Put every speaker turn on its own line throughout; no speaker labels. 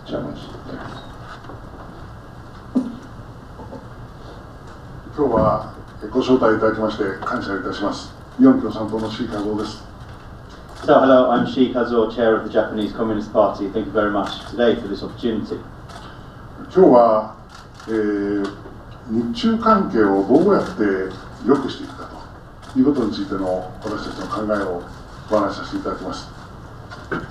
challenge there.
今日はご招待いただきまして感謝いたします。日本共産党の志位和夫です。
So hello, I'm Shi Kazuo, chair of the Japanese Communist Party. Thank you very much today for this opportunity.
今日は、日中関係をどうやって良くしていくかということについての私たちの考えをお話しさせていただきます。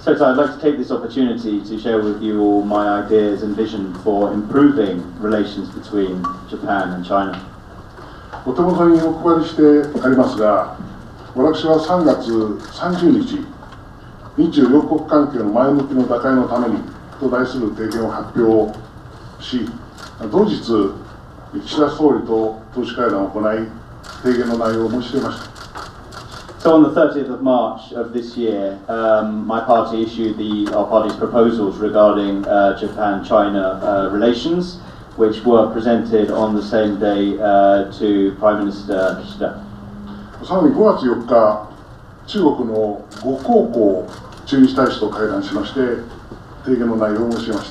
So I'd like to take this opportunity to share with you all my ideas and vision for improving relations between Japan and China.
お手元にお配りしてありますが、私は3月30日、日中両国関係の前向きの打開のためにと題する提言を発表し、同日、岸田総理と党首会談を行い、提言の内容を申し入れました。
So on the 30th of March of this year, my party issued our party's proposals regarding Japan-China relations, which were presented on the same day to Prime Minister Kishida.
さらに5月4日、中国の呉江浩駐日大使と会談しまして、提言の内容を申し上げまし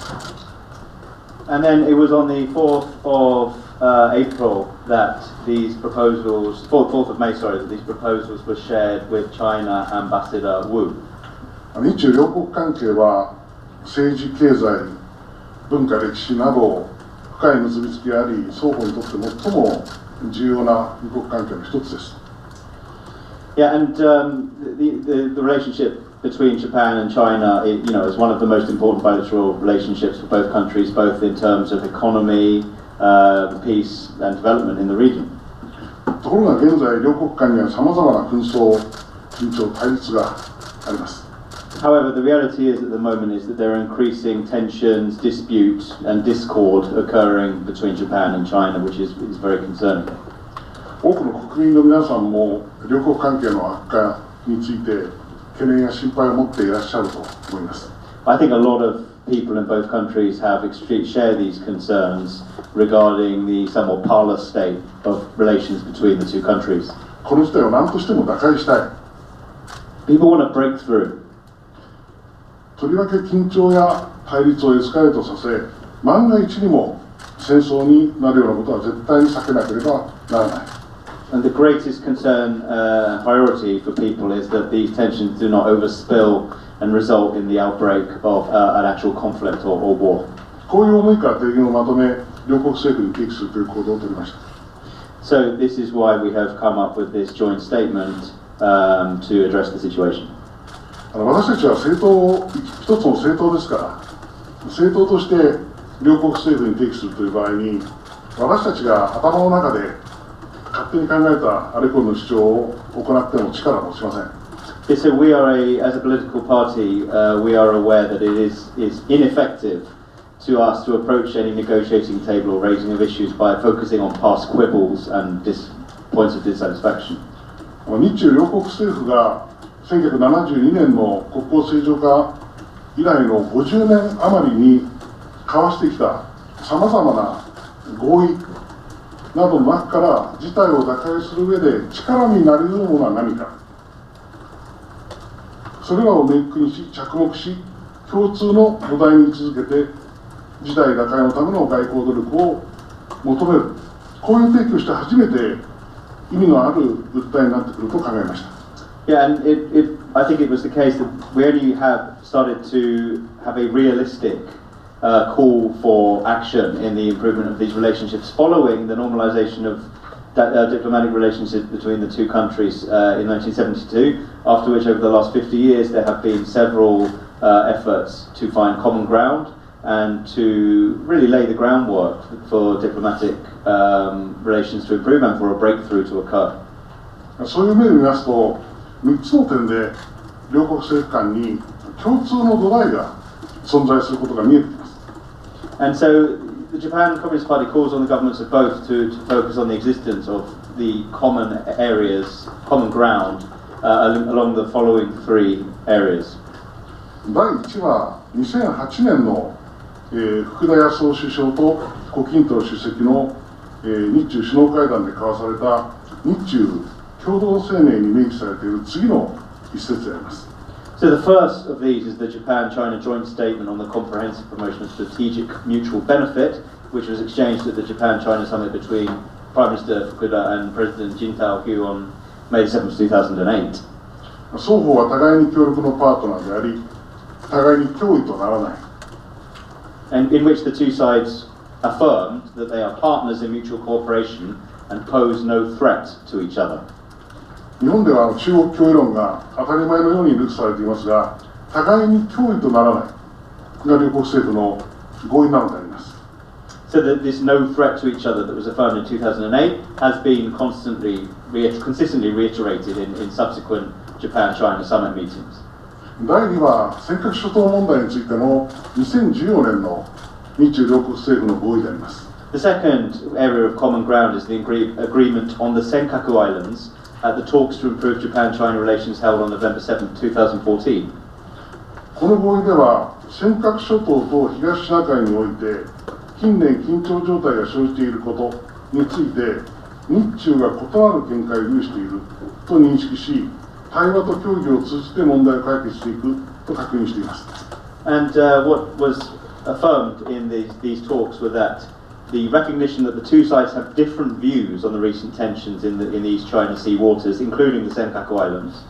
た。
And then it was on the 4th of April that these proposals, 4th of May, sorry, that these proposals were shared with China Ambassador Wu.
日中両国関係は政治、経済、文化、歴史など深い結びつきがあり、双方にとって最も重要な二国関係の一つです。
Yeah, and the relationship between Japan and China, is one of the most important bilateral relationships for both countries, both in terms of economy, peace and development in the region.
ところが現在、両国間にはさまざまな紛争、緊張、対立があります。
However, the reality is at the moment is that there are increasing tensions, dispute and discord occurring between Japan and China, which is very concerning.
多くの国民の皆さんも両国関係の悪化について懸念や心配を持っていらっしゃると思います。
I think a lot of people in both countries share these concerns regarding the somewhat parlous state of relations between the two countries.
この事態を何としても打開したい。
People want to break through.
とりわけ緊張や対立をエスカレートさせ、万が一にも戦争になるようなことは絶対に避けなければならない。
And the greatest concern, priority for people is that these tensions do not overspill and result in the outbreak of an actual conflict or war.
こういう思いから提言をまとめ、両国政府に提起するという行動を取りました。
So this is why we have come up with this joint statement to address the situation.
私たちは一つの政党ですから、政党として両国政府に提起するという場合に、私たちが頭の中で勝手に考えたあれこれの主張を行っても力もしません。
So we are as a political party, we are aware that it is ineffective to us to approach any negotiating table or raising of issues by focusing on past quibbles and points of dissatisfaction.
日中両国政府が1972年の国交正常化以来の50年余りに交わしてきたさまざまな合意などの中から事態を打開する上で力になり得るものは何か、それらをネックにし着目し、共通の土台に位置づけて事態打開のための外交努力を求める、こういう提起をして初めて意味のある訴えになってくると考えました。
Yeah, and I think it was the case that we only have started to have a realistic call for action in the improvement of these relationships following the normalization of diplomatic relationships between the two countries in 1972, after which over the last 50 years there have been several efforts to find common ground and to really lay the groundwork for diplomatic relations to improve and for a breakthrough to occur.
そういう目で見ますと、3つの点で両国政府間に共通の土台が存在することが見えてきます。
And so the Japan Communist Party calls on the governments of both to focus on the existence of the common areas, common ground, along the following three areas.
第1は2008年の、福田康夫首相と胡錦涛主席の、日中首脳会談で交わされた日中共同声明に明記されている次の一節であります。
So the first of these is the Japan-China Joint Statement on the Comprehensive Promotion of Strategic Mutual Benefit, which was exchanged at the Japan-China Summit between Prime Minister Fukuda and President Jintao-Hugh on May 7, 2008.
双方は互いに協力のパートナーであり、互いに脅威とならない。
And in which the two sides affirmed that they are partners in mutual cooperation and pose no threat to each other.
日本では中国脅威論が当たり前のように流布されていますが、互いに脅威とならないが両国政府の合意なのであります。
So that this no threat to each other that was affirmed in 2008 has been consistently reiterated in subsequent Japan-China summit meetings.
第2は尖閣諸島問題についての2014年の日中両国政府の合意であります。
The second area of common ground is the agreement on the Senkaku Islands at the talks to improve Japan-China relations held on November 7, 2014.
この合意では尖閣諸島と東シナ海において近年緊張状態が生じていることについて日中が異なる見解を有していると認識し、対話と協議を通じて問題を解決していくと確認しています。
And what was affirmed in these talks were that the recognition that the two sides have different views on the recent tensions in the East China Sea waters, including the Senkaku Islands,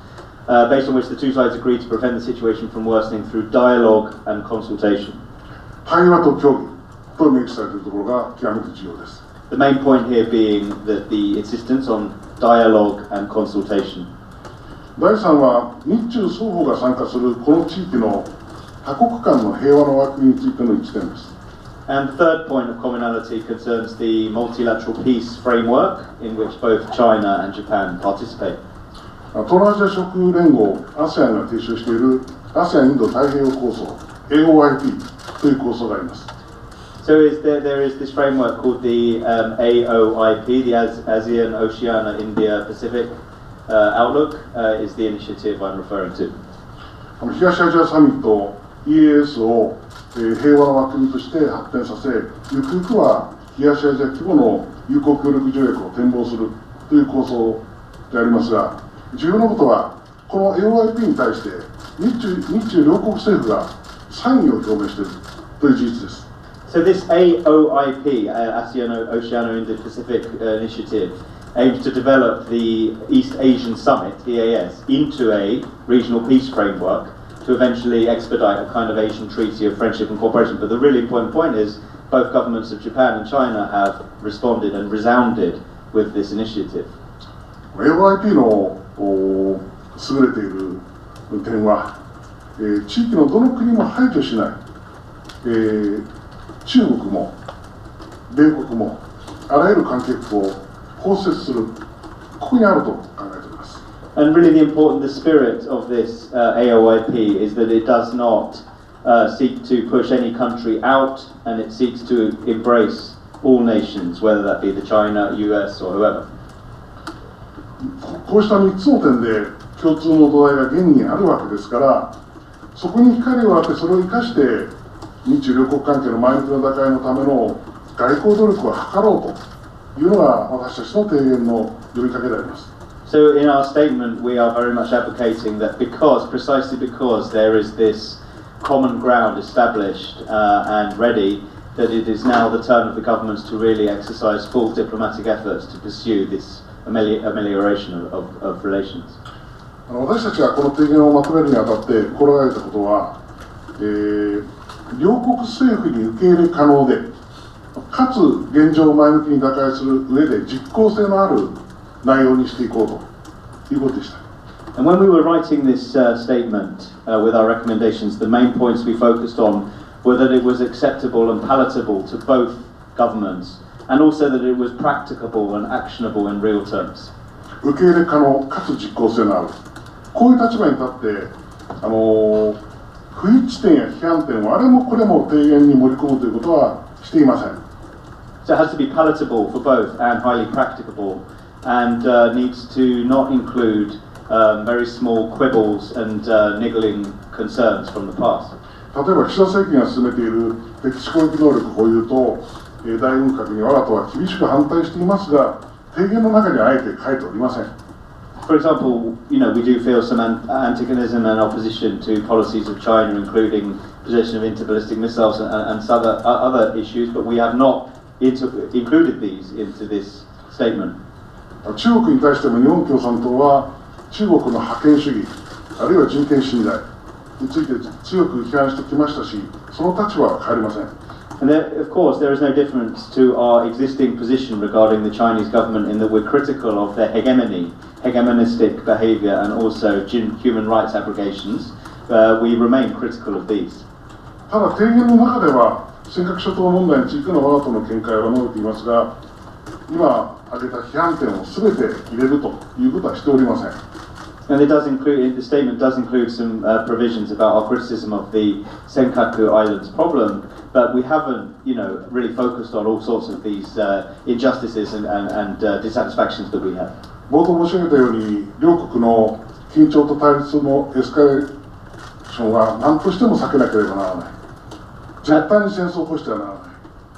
based on which the two sides agreed to prevent the situation from worsening through dialogue and consultation.
対話と協議と明記されているところが極めて重要です。
The main point here being that the insistence on dialogue and consultation.
第3は日中双方が参加するこの地域の多国間の平和の枠組みについての一致点です。
And the third point of commonality concerns the multilateral peace framework in which both China and Japan participate.
東南アジア諸国連合 ASEAN が提唱している ASEAN インド太平洋構想 AOIP という構想があります。
So there is this framework called the AOIP, the ASEAN Oceania India Pacific Outlook, is the initiative I'm referring to.
東アジアサミット EAS を平和の枠組みとして発展させ、ゆくゆくは東アジア規模の友好協力条約を展望するという構想でありますが、重要なことはこの AOIP に対して日中両国政府が賛意を表明しているという事実です。
So this AOIP, ASEAN Oceania Indo-Pacific Initiative, aims to develop the East Asian Summit, EAS, into a regional peace framework to eventually expedite a kind of Asian treaty of friendship and cooperation. But the really important point is both governments of Japan and China have responded and resounded with this initiative.
AOIP の優れている点は、地域のどの国も排除しない、中国も米国もあらゆる関係国を包摂する、ここにあると考えています。
And really the spirit of this AOIP is that it does not seek to push any country out, and it seeks to embrace all nations, whether that be the China, US or whoever.
こうした3つの点で共通の土台が現にあるわけですから、そこに光を当てそれを生かして日中両国関係の前向きの打開のための外交努力を図ろうというのが私たちの提言の呼びかけであります。
So in our statement we are very much advocating that precisely because there is this common ground established and ready, that it is now the turn of the governments to really exercise full diplomatic efforts to pursue this amelioration of relations.
私たちがこの提言をまとめるにあたって心がけたことは、両国政府に受け入れ可能でかつ現状を前向きに打開する上で実効性のある内容にしていこうということでした。
And when we were writing this statement with our recommendations, the main points we focused on were that it was acceptable and palatable to both governments, and also that it was practicable and actionable in real terms.
受け入れ可能かつ実効性のある、こういう立場に立って不一致点や批判点をあれもこれも提言に盛り込むということはしていません。
So it has to be palatable for both and highly practicable, and needs to not include very small quibbles and niggling concerns from the past.
例えば岸田政権が進めている敵地攻撃能力保有と大軍拡に我が党は厳しく反対していますが、提言の中にはあえて書いておりません。
For example, we do feel some antagonism and opposition to policies of China, including possession of interballistic missiles and other issues, but we have not included these into this statement.
中国に対しても日本共産党は中国の覇権主義あるいは人権侵害について強く批判してきましたし、その立場は変わりません。
And of course, there is no difference to our existing position regarding the Chinese government in that we're critical of their hegemonistic behavior, and also human rights abrogations. We remain critical of these.
ただ提言の中では尖閣諸島問題についての我が党の見解は述べていますが、今挙げた批判点を全て入れるということはしておりません。
And the statement does include some provisions about our criticism of the Senkaku Islands problem, but we haven't, really focused on all sorts of these injustices and dissatisfactions that we have.
冒頭申し上げたように、両国の緊張と対立のエスカレーションは何としても避けなければならない。絶対に戦争を起こしてはならない。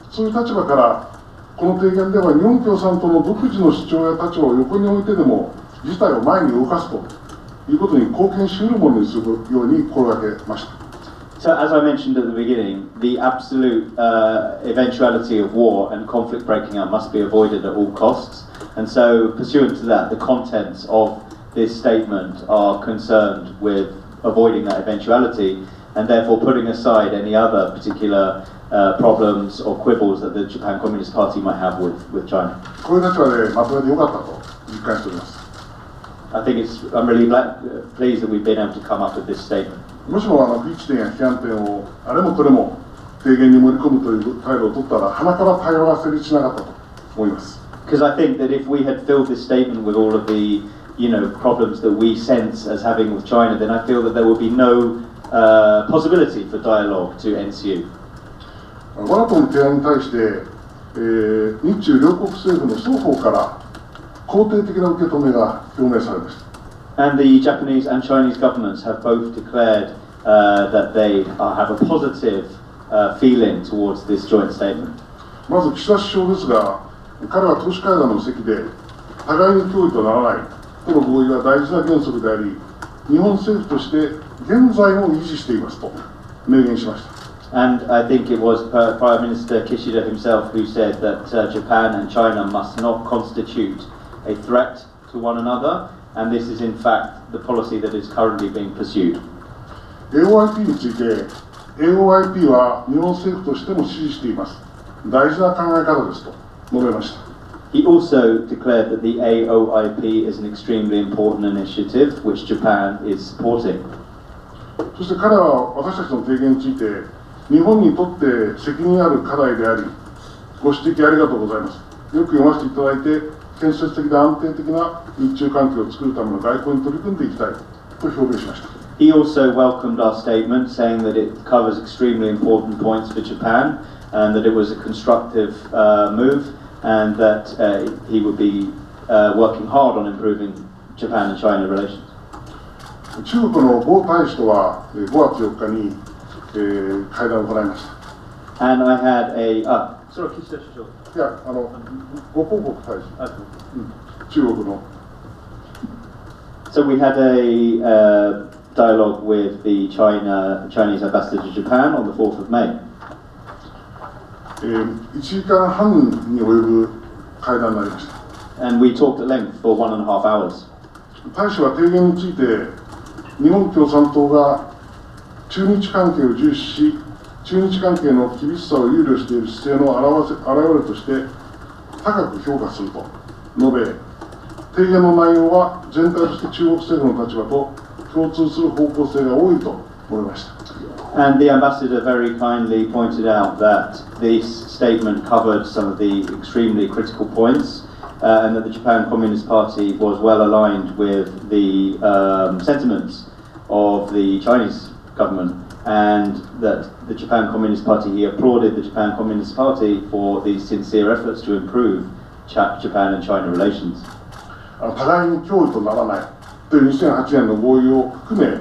そういう立場から、この提言では日本共産党の独自の主張や立場を横に置いてでも、事態を前に動かすということに貢献し得るものにするように心がけました。
So, as I mentioned at the beginning, the absolute eventuality of war and conflict breaking out must be avoided at all costs. And so, pursuant to that, the contents of this statement are concerned with avoiding that eventuality, and therefore putting aside any other particular problems or quibbles that the Japan Communist Party might have with China.
こういう立場でまとめてよかったと実感しております。
I think I'm really pleased that we've been able to come up with this statement.
もしも不一致点や批判点をあれもこれも提言に盛り込むという態度を取ったら鼻から対話が成立しなかったと思います。
Because I think that if we had filled this statement with all of the, problems that we sense as having with China, then I feel that there would be no possibility for dialogue to ensue.
我が党の提案に対して、日中両国政府の双方から肯定的な受け止めが表明されました。
And the Japanese and Chinese governments have both declared that they have a positive feeling towards this joint statement.
まず岸田首相ですが、彼は党首会談の席で互いに脅威とならないとの合意は大事な原則であり、日本政府として現在も維持していますと明言しました。
And I think it was Prime Minister Kishida himself who said that Japan and China must not constitute a threat to one another, and this is in fact the policy that is currently being pursued.
AOIP について、AOIP は日本政府としても支持しています。大事な考え方ですと述べました。
He also declared that the AOIP is an extremely important initiative which Japan is supporting.
そして彼は私たちの提言について、日本にとって責任ある課題であり、ご指摘ありがとうございます。よく読ませていただいて、建設的で安定的な日中関係を作るための外交に取り組んでいきたいと表明しました。
He also welcomed our statement, saying that it covers extremely important points for Japan, and that it was a constructive move, and that he would be working hard on improving Japan and China relations.
中国の呉大使とは5月4日に、会談を行いました。
And I had a sorry, 岸田首相。
いや、呉広告大使、中国の。
So we had a dialogue with the Chinese ambassador to Japan on the 4th of May.
1時間半に及ぶ会談になりました。
And we talked at length for 1.5 hours.
大使は提言について、日本共産党が中日関係を重視し、中日関係の厳しさを憂慮している姿勢の表れとして高く評価すると述べ、提言の内容は全体として中国政府の立場と共通する方向性が多いと述べました。
And the ambassador very kindly pointed out that this statement covered some of the extremely critical points, and that the Japan Communist Party was well aligned with the sentiments of the Chinese government, and that the Japan Communist Party, he applauded the Japan Communist Party for these sincere efforts to improve Japan and China relations.
互いに脅威とならないという2008年の合意を含め、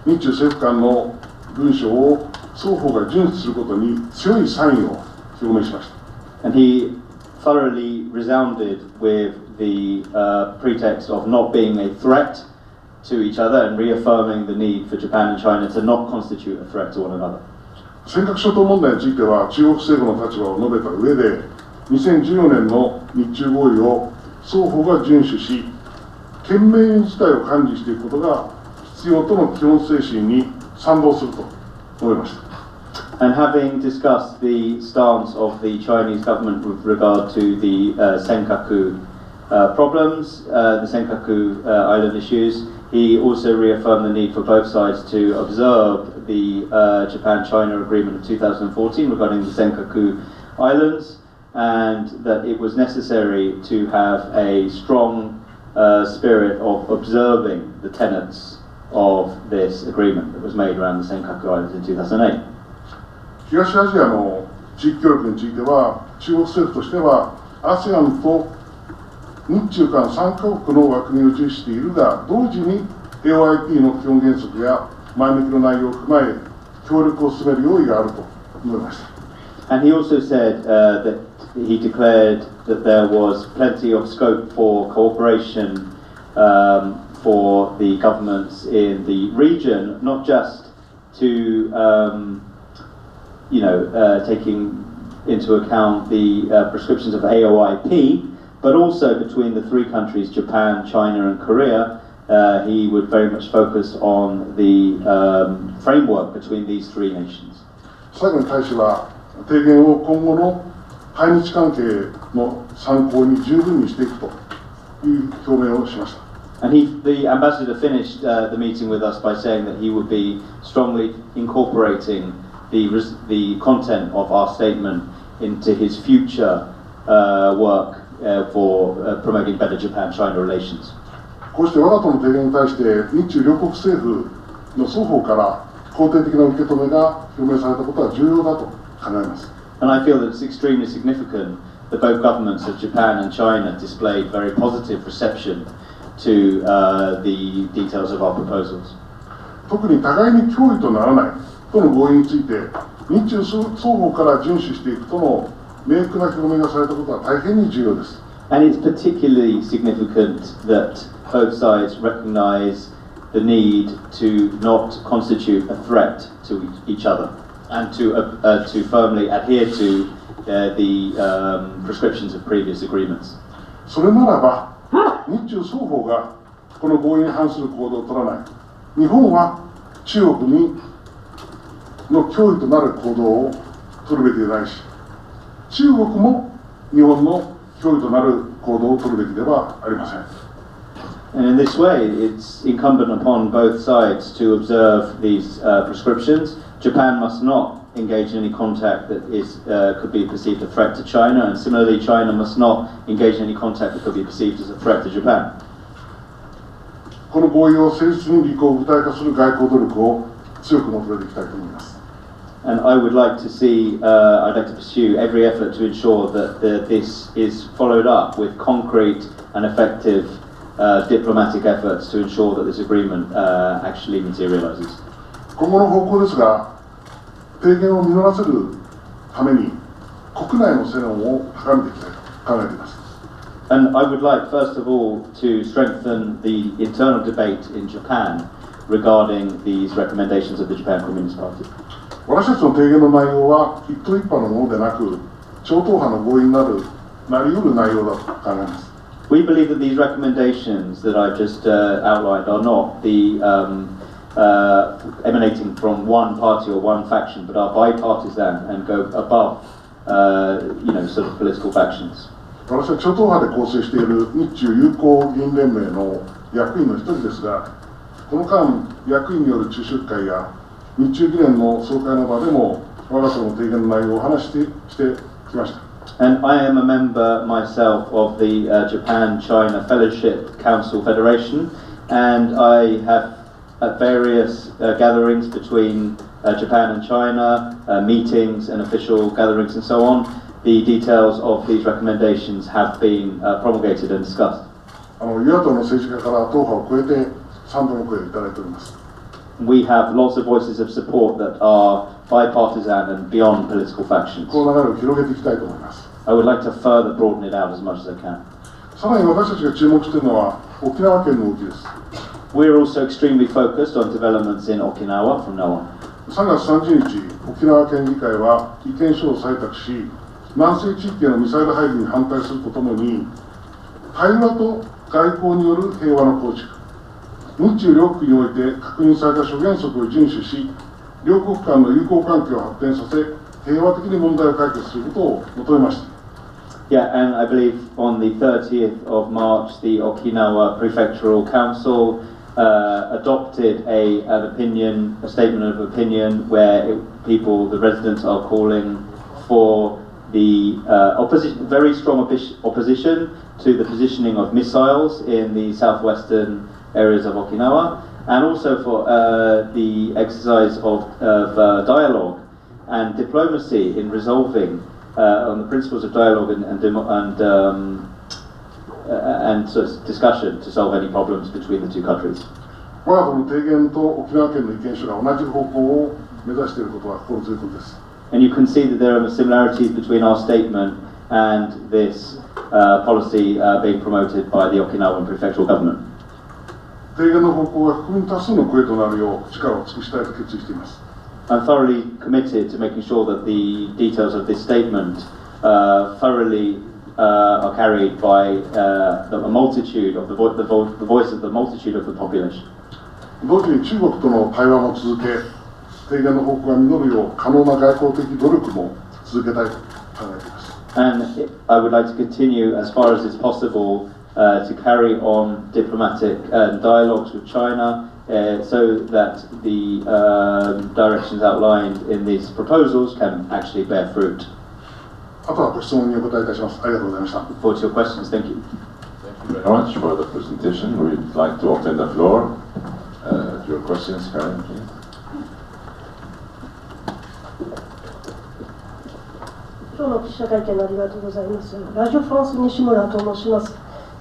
日中政府間の文書を双方が順守することに強い賛意を表明しました。
And he thoroughly resounded with the pretext of not being a threat to each other and reaffirming the need for Japan and China to not constitute a threat to one another.
尖閣諸島問題については中国政府の立場を述べた上で2014年の日中合意を双方が遵守し県名自体を管理していくことが必要との基本精神に賛同すると述べました。
And having discussed the stance of the Chinese government with regard to the Senkaku problems, the Senkaku island issues, he also reaffirmed the need for both sides to observe the Japan-China agreement of 2014 regarding the Senkaku Islands, and that it was necessary to have a strong spirit of observing the tenets of this agreement that was made around the Senkaku Islands in 2008.
東アジアの地域協力については中国政府としては ASEAN と日中韓3カ国の枠組みを重視しているが同時に AOIP の基本原則や前向きの内容を踏まえ協力を進める用意があると述べました。
And he also said that he declared that there was plenty of scope for cooperation for the governments in the region, not just to taking into account the prescriptions of AOIP, but also between the three countries, Japan, China and Korea. He would very much focus on the framework between these three nations.
最後に大使は提言を今後の対日関係の参考に十分にしていくという表明をしました。
And the ambassador finished the meeting with us by saying that he would be strongly incorporating the content of our statement into his future work for promoting better Japan-China relations.
こうして我が党の提言に対して日中両国政府の双方から肯定的な受け止めが表明されたことは重要だと考えます。
And I feel that it's extremely significant that both governments of Japan and China displayed very positive reception to the details of our proposals.
特に互いに脅威とならないとの合意について日中双方から遵守していくとの明確な表明がされたことは大変に重要です。
And it's particularly significant that both sides recognize the need to not constitute a threat to each other and to firmly adhere to the prescriptions of previous agreements.
それならば日中双方がこの合意に反する行動を取らない日本は中国の脅威となる行動を取るべきでないし中国も日本の脅威となる行動を取るべきではありません。
And in this way, it's incumbent upon both sides to observe these prescriptions. Japan must not engage in any contact that could be perceived a threat to China, and similarly, China must not engage in any contact that could be perceived as a threat to Japan.
この合意を誠実に履行具体化する外交努力を強く求めていきたいと思います。
And I would like to see, I'd like to pursue every effort to ensure that this is followed up with concrete and effective diplomatic efforts to ensure that this agreement actually materializes.
今後の方向ですが、提言を実らせるために国内の世論を高めていきたいと考えています。
And I would like, first of all, to strengthen the internal debate in Japan regarding these recommendations of the Japan Communist Party.
私たちの提言の内容は一党一派のものでなく、超党派の合意になり得る内容だと考えます。
We believe that these recommendations that I've just outlined are not emanating from one party or one faction, but are bipartisan and go above, sort of political factions.
私は超党派で構成している日中友好議員連盟の役員の一人ですが、この間、役員による昼食会や日中議連の総会の場でも我が党の提言の内容をお話してきました。
And I am a member myself of the Japan-China Fellowship Council Federation, and I have at various gatherings between Japan and China, meetings and official gatherings and so on, the details of these recommendations have been promulgated and discussed.
与野党の政治家から党派を超えて賛同の声をいただいております。
We have lots of voices of support that are bipartisan and beyond political factions.
この流れを広げていきたいと思います。
I would like to further broaden it out as much as I can.
さらに私たちが注目しているのは沖縄県の動きです。
We're also extremely focused on developments in Okinawa from now on.
3月30日、沖縄県議会は意見書を採択し、南西地域へのミサイル配備に反対するとともに、対話と外交による平和の構築、日中両国において確認された諸原則を遵守し、両国間の友好関係を発展させ、平和的に問題を解決することを求めました。
Yeah, and I believe on the 30th of March, the Okinawa Prefectural Council adopted a statement of opinion where the residents are calling for the very strong opposition to the positioning of missiles in the southwestern areas of Okinawa, and also for the exercise of dialogue and diplomacy in resolving on the principles of dialogue and sort of discussion to solve any problems between the two countries.
我が国の提言と沖縄県の意見書が同じ方向を目指していることは心強いことです。
And you can see that there are similarities between our statement and this policy being promoted by the Okinawan Prefectural Government.
提言の方向が国民多数の声となるよう力を尽くしたいと決意しています。
I'm thoroughly committed to making sure that the details of this statement thoroughly are carried by the multitude of the voice of the multitude of the population.
同時に中国との対話も続け、提言の方向が実るよう可能な外交的努力も続けたいと考えています。
And I would like to continue as far as is possible to carry on diplomatic dialogues with China. So that the directions outlined in these proposals can actually bear fruit.
あとはご質問にお答えいたします。ありがとうございました。
Look forward to your questions. Thank you.
Thank you very much for the presentation. We'd like to open the floor to your questions, Karen, please.
今日の記者会見ありがとうございます。ラジオフランス西村と申します。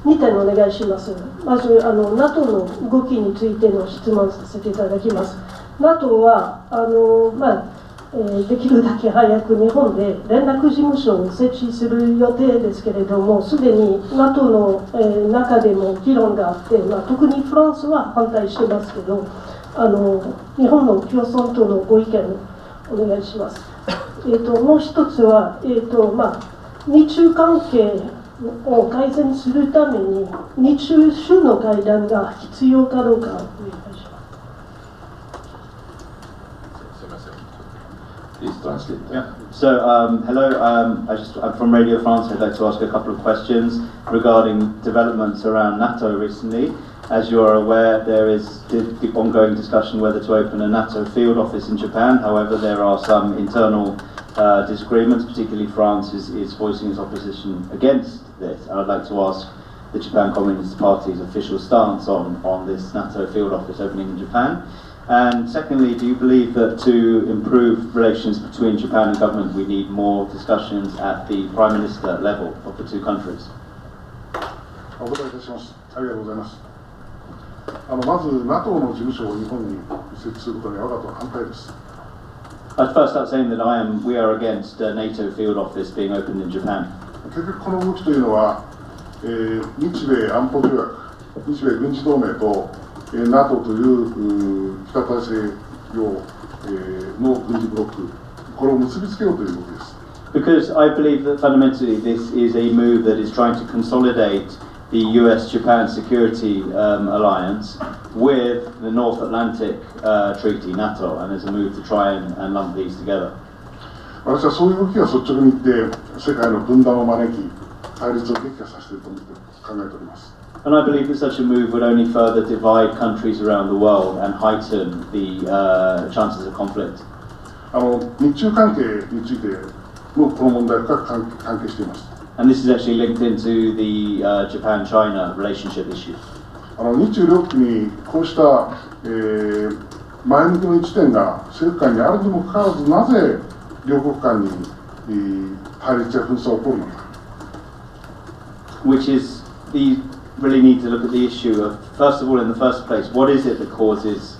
2点お願いします。まずNATO の動きについての質問させていただきます。NATO はできるだけ早く日本で連絡事務所を設置する予定ですけれども、すでに NATO の中でも議論があって、特にフランスは反対してますけど、日本の共産党のご意見をお願いします。もう一つは、日中関係を改善するために日中首脳会談が必要かどうかをお願いします。
Please translate.
Yeah. So, hello. I'm from Radio France. I'd like to ask a couple of questions regarding developments around NATO recently. As you are aware, there is the ongoing discussion whether to open a NATO field office in Japan. However, there are some internal disagreements, particularly France is voicing its opposition against this. And I'd like to ask the Japan Communist Party's official stance on this NATO field office opening in Japan. And secondly, do you believe that to improve relations between Japan and government, we need more discussions at the Prime Minister level of the two countries?
お答えいたします。ありがとうございます。まず NATO の事務所を日本に設置することには我が党は反対です。
I'd first start saying that we are against a NATO field office being opened in Japan.
結局この動きというのは、日米安保条約、日米軍事同盟と、NATO という北大西洋、の軍事ブロック、これを結びつけようという動きです。
Because I believe that fundamentally this is a move that is trying to consolidate the US-Japan security alliance with the North Atlantic Treaty, NATO, and as a move to try and lump these together.
私はそういう動きが率直に言って世界の分断を招き対立を激化させていると思って考えております。
And I believe that such a move would only further divide countries around the world and heighten the chances of conflict.
日中関係についてもこの問題が関係しています。
And this is actually linked into the Japan-China relationship issue.
日中両国にこうした、前向きの一点が政府間にあるにもかかわらず、なぜ両国間に対立や紛争が起こるのか。
Which is really need to look at the issue of, first of all, in the first place, what is it that causes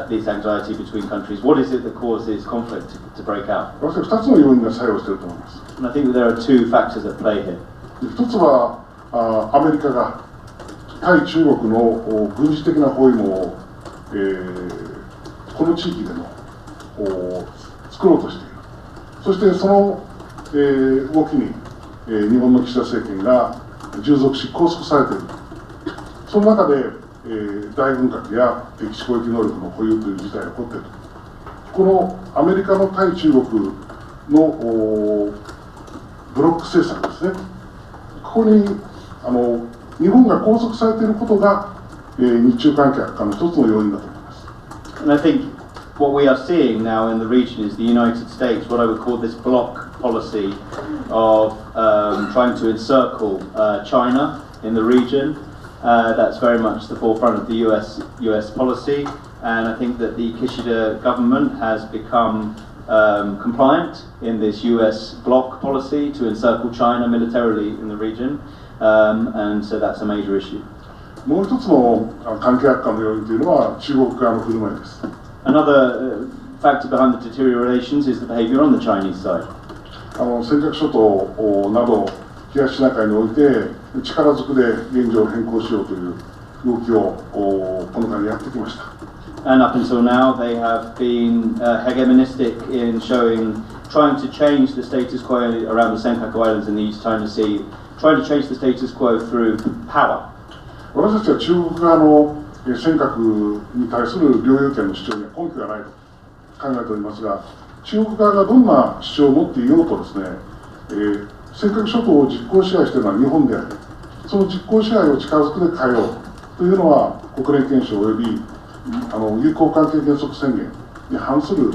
this anxiety between countries? What is it that causes conflict to break out?
私は2つの要因が作用していると思います。
And I think that there are two factors at play here.
一つはアメリカが対中国の軍事的な包囲網を、この地域でも作ろうとしている。そしてその、動きに、日本の岸田政権が従属し拘束されている。その中で、大軍拡や敵地攻撃能力の保有という事態が起こっている。このアメリカの対中国のブロック政策ですね。ここに日本が拘束されていることが、日中関係悪化の一つの要因だと思います。
And I think what we are seeing now in the region is the United States, what I would call this bloc policy of trying to encircle China in the region. That's very much the forefront of the US policy, and I think that the Kishida government has become compliant in this US bloc policy to encircle China militarily in the region, and so that's a major issue.
もう一つの関係悪化の要因というのは中国側の振る舞いです。
Another factor behind the deteriorations is the behavior on the Chinese side.
尖閣諸島など東シナ海において力ずくで現状を変更しようという動きをこの間やってきました。
And up until now, they have been hegemonistic in trying to change the status quo around the Senkaku Islands in the East China Sea, trying to change the status quo through power.
私たちは中国側の尖閣に対する領有権の主張には根拠がないと考えておりますが、中国側がどんな主張を持っていようとですね、尖閣諸島を実効支配しているのは日本であり、その実効支配を力ずくで変えようというのは国連憲章及び友好関係原則宣言に反する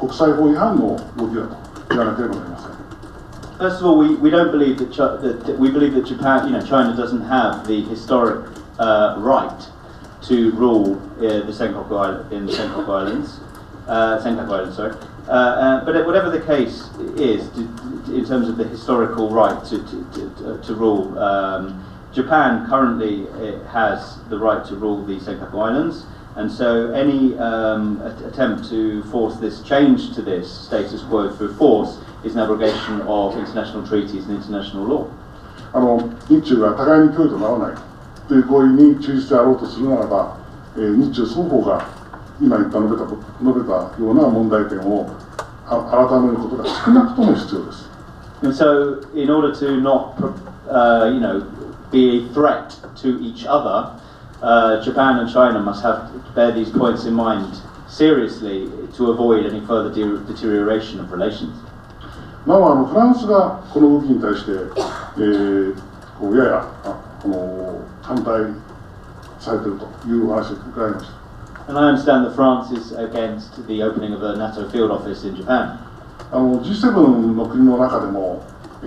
国際法違反の動きだと言わなければなりません。
First of all, we don't believe that we believe that China doesn't have the historic right to rule the Senkaku Islands. But whatever the case is, in terms of the historical right to rule, Japan currently has the right to rule the Senkaku Islands, and so any attempt to force this change to this status quo through force is an abrogation of international treaties and international law.
日中が互いに脅威とならないという合意に忠実であろうとするならば、日中双方が今述べたような問題点を改めることが少なくとも必要です。
And so, in order to not, be a threat to each other, Japan and China must bear these points in mind seriously to avoid any further deterioration of relations.
なおフランスがこの動きに対して、やや反対されているというお話を伺いました。
And I understand that France is against the opening of a NATO field office in Japan.
G7 の国の中でも、ア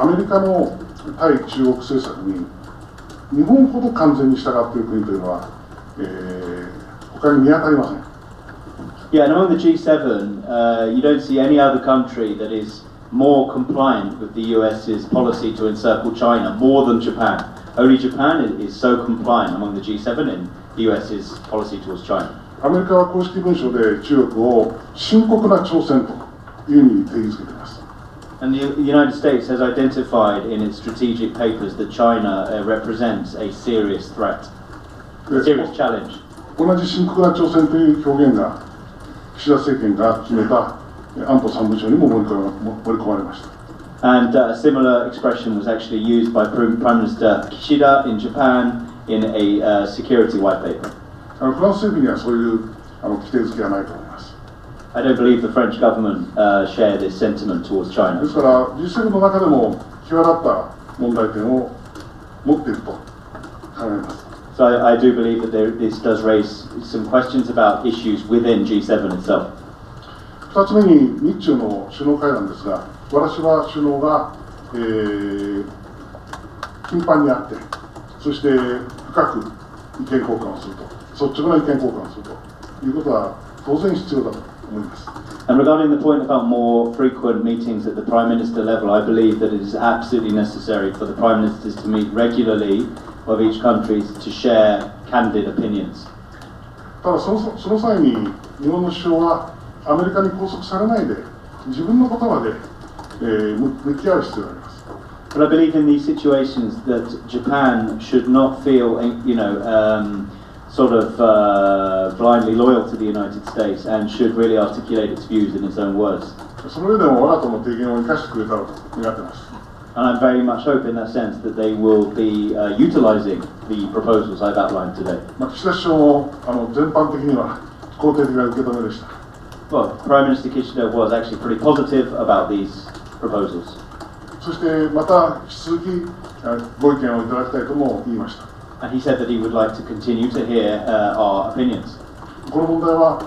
メリカの対中国政策に日本ほど完全に従っている国というのは、他に見当たりません。
Yeah, and among the G7, you don't see any other country that is more compliant with the US's policy to encircle China more than Japan. Only Japan is so compliant among the G7 in the US's policy towards China.
アメリカは公式文書で中国を深刻な挑戦というふうに定義づけています。
And the United States has identified in its strategic papers that China represents a serious threat, a serious challenge.
同じ深刻な挑戦という表現が岸田政権が決めた安保3文書にも盛り込まれました。
And a similar expression was actually used by Prime Minister Kishida in Japan in a security white paper.
フランス政府にはそういう規定づけはないと思います。
I don't believe the French government share this sentiment towards China.
ですから G7 の中でも際立った問題点を持っていると考えます。
So I do believe that this does raise some questions about issues within G7 itself.
2つ目に日中の首脳会談ですが、私は首脳が、頻繁に会って、そして深く意見交換をすると、率直な意見交換をするということは当然必要だと思います。
And regarding the point about more frequent meetings at the Prime Minister level, I believe that it is absolutely necessary for the Prime Ministers to meet regularly of each country to share candid opinions.
ただその際に日本の首相はアメリカに拘束されないで自分の言葉で、向き合う必要があります。
But I believe in these situations that Japan should not feel, sort of blindly loyal to the United States and should really articulate its views in its own words.
その上でも我が党の提言を生かしてくれたらと願っています。
And I very much hope in that sense that they will be utilizing the proposals I've outlined today.
岸田首相も全般的には肯定的な受け止めでした。
Well, Prime Minister Kishida was actually pretty positive about these proposals.
そしてまた引き続きご意見をいただきたいとも言いました。
And he said that he would like to continue to hear our opinions.
この問題は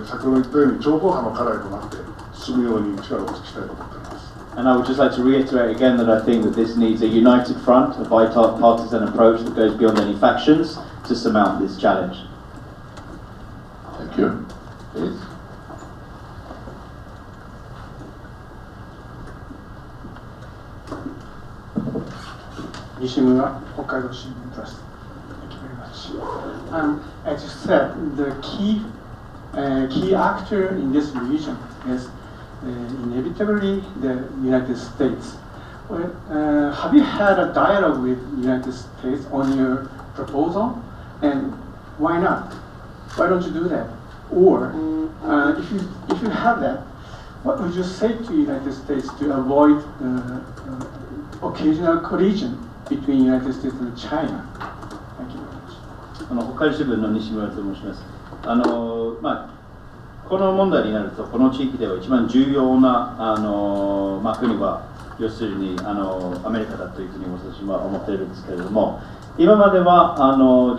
先ほど言ったように超党派の課題となって進むように力を尽くしたいと思っています。
And I would just like to reiterate again that I think that this needs a united front, a bipartisan approach that goes beyond any factions to surmount this challenge.
Thank you. Please.
西村北海道新聞です。Thank you very much. As you said, the key actor in this region is inevitably the United States. Well, have you had a dialogue with the United States on your proposal? And why not? Why don't you do that? Or if you have that, what would you say to the United States to avoid occasional collision between the United States and China? Thank you very much.
北海道新聞の西村と申します。この問題になると、この地域では一番重要な国は要するにアメリカだというふうに私は思っているんですけれども、今までは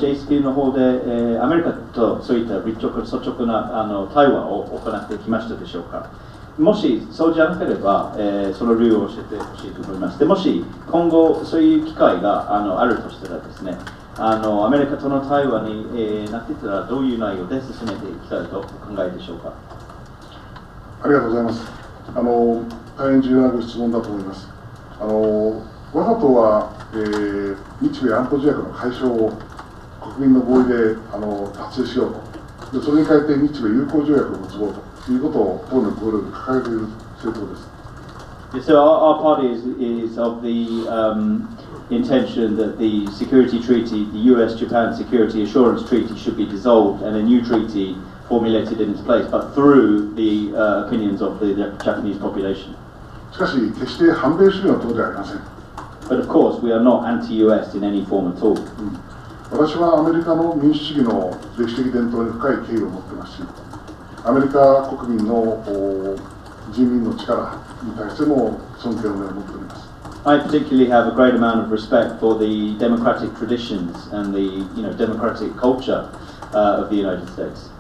JSP の方で、アメリカとそういった率直な対話を行ってきましたでしょうか。もしそうじゃなければ、そのルールを教えてほしいと思います。でもし今後そういう機会があるとしたらですね、アメリカとの対話に、なっていたらどういう内容で進めていきたいとお考えでしょうか。
ありがとうございます。大変重要なご質問だと思います。我が党は、日米安保条約の解消を国民の合意で達成しようと。でそれに変えて日米友好条約を結ぼうということを党のゴールで掲げている政党です。
So our party is of the intention that the security treaty, the US-Japan Security Assurance Treaty, should be dissolved and a new treaty formulated in its place, but through the opinions of the Japanese population.
しかし決して反米主義の党ではありません。
But of course, we are not anti-US in any form at all.
私はアメリカの民主主義の歴史的伝統に深い敬意を持っていますし、アメリカ国民の人民の力に対しても尊敬の念を持っております。
I particularly have a great amount of respect for the democratic traditions and the democratic culture of the United States.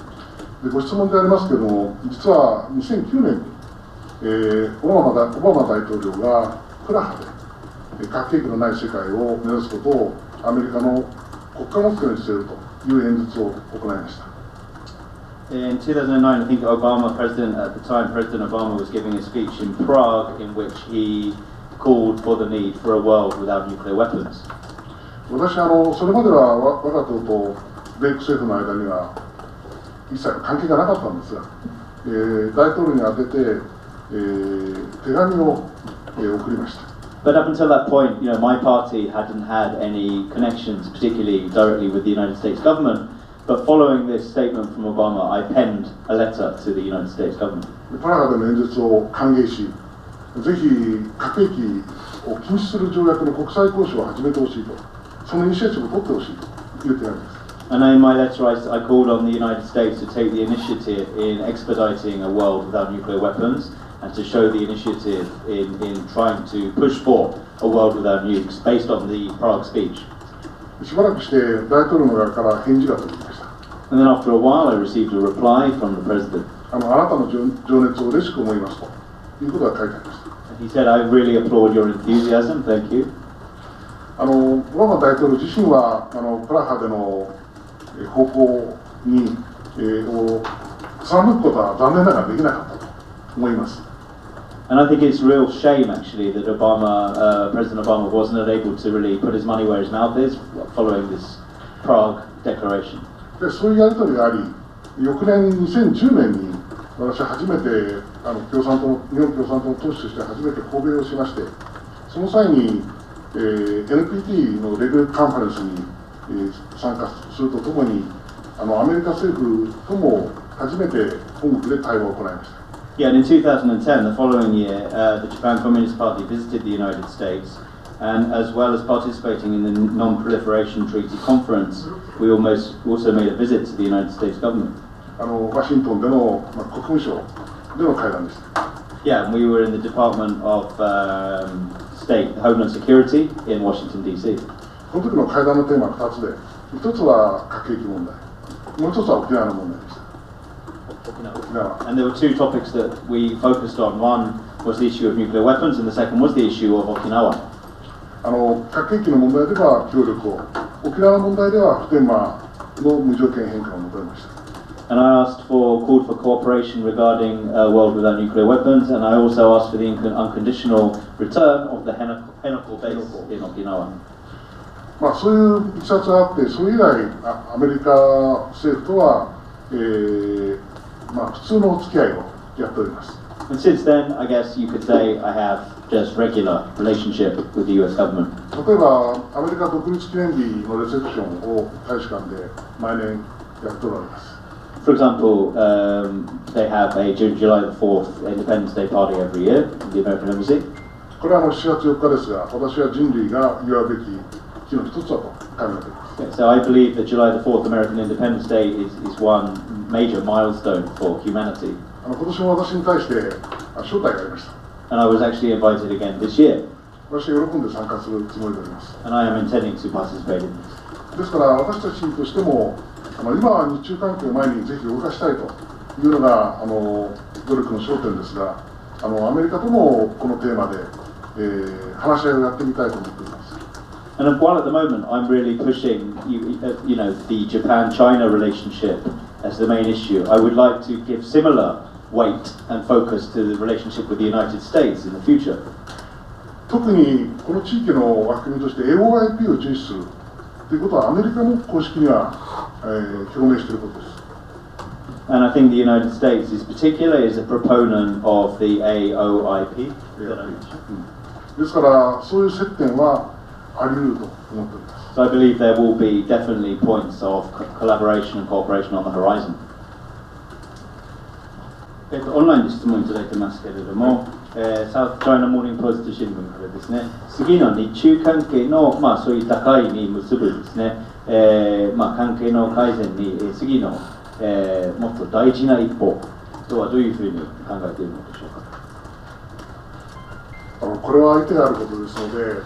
でご質問でありますけれども、実は2009年に、オバマ大統領がプラハで核兵器のない世界を目指すことをアメリカの国家目標にしているという演説を行いました。
In 2009, I think President Obama was giving a speech in Prague in which he called for the need for a world without nuclear weapons.
私それまでは我が党と米国政府の間には一切関係がなかったんですが、大統領に宛てて、手紙を、送りました。
But up until that point, my party hadn't had any connections, particularly directly with the United States government. But following this statement from Obama, I penned a letter to the United States government.
プラハでの演説を歓迎し、ぜひ核兵器を禁止する条約の国際交渉を始めてほしいと、そのイニシアチブを取ってほしいという手紙です。
And in my letter, I called on the United States to take the initiative in expediting a world without nuclear weapons and to show the initiative in trying to push for a world without nukes based on the Prague speech.
しばらくして大統領の側から返事が届きました。
And then after a while, I received a reply from the president.
あなたの情熱を嬉しく思いますということが書いてありました。
He said, I really applaud your enthusiasm, thank you.
オバマ大統領自身はプラハでの方向に、を貫くことは残念ながらできなかったと思います。
And I think it's a real shame, actually, that President Obama wasn't able to really put his money where his mouth is following this Prague declaration.
でそういうやり取りがあり、翌年2010年に私は初めて日本共産党の党首として初めて訪米をしまして、その際に、NPT のレギュラーカンファレンスに、参加するとともに、アメリカ政府とも初めて本国で対話を行いました。
Yeah, and in 2010, the following year, the Japan Communist Party visited the United States, and as well as participating in the Non-Proliferation Treaty Conference, we also made a visit to the United States government.
ワシントンでの、国務省での会談でした。
Yeah, and we were in the Department of State, Homeland Security in Washington, D.C.
この時の会談のテーマは2つで、1つは核兵器問題、もう1つは沖縄の問題でした。
And there were two topics that we focused on. One was the issue of nuclear weapons, and the second was the issue of Okinawa.
核兵器の問題では協力を、沖縄の問題では普天間の無条件返還を求めました。
And I called for cooperation regarding a world without nuclear weapons, and I also asked for the unconditional return of the Henoko base in Okinawa.
そういういきさつがあって、それ以来、アメリカ政府とは、普通のお付き合いをやっております。
And since then, I guess you could say I have just regular relationship with the U.S. government.
例えば、アメリカ独立記念日のレセプションを大使館で毎年やっておられます。
For example, they have a July the 4th Independence Day party every year in the American Embassy.
これは7月4日ですが、私は人類が祝うべき日の一つだと考えています。
So I believe that July the 4th American Independence Day is one major milestone for humanity.
今年も私に対して招待がありました。
And I was actually invited again this year.
私は喜んで参加するつもりであります。
And I am intending to participate in this.
ですから私たちとしても今は日中関係を前にぜひ動かしたいというのが努力の焦点ですが、アメリカともこのテーマで、話し合いをやってみたいと思っています。
And while at the moment I'm really pushing, the Japan-China relationship as the main issue, I would like to give similar weight and focus to the relationship with the United States in the future.
特にこの地域の枠組みとして AOIP を重視するということはアメリカも公式には、表明していることです。
And I think the United States is particularly as a proponent of the AOIP.
ですからそういう接点はあり得ると思っております。
So I believe there will be definitely points of collaboration and cooperation on the horizon. オンラインで質問いただいてますけれども、サウスチャイナモーニングポスト新聞からですね、次の日中関係の、そういった会に結ぶですね、関係の改善に次の、もっと大事な一歩とはどういうふうに考えているのでしょうか。
これは相手があることですので、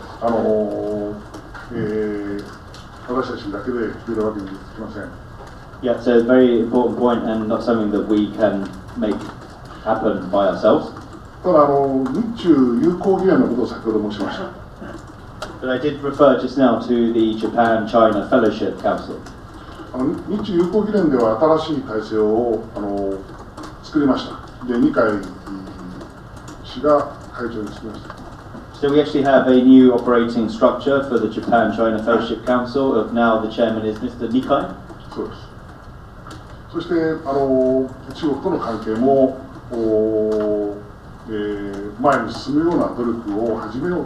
私たちだけで決めるわけにはいきません。
Yeah, it's a very important point and not something that we can make happen by ourselves.
ただ日中友好議連のことを先ほど申しました。
But I did refer just now to the Japan-China Fellowship Council.
日中友好議連では新しい体制を作りました。で、二階氏が会長に就きました。
So we actually have a new operating structure for the Japan-China Fellowship Council. Now the chairman is Mr. Nikai.
そうです。そして中国との関係も前に進むような努力を始めよう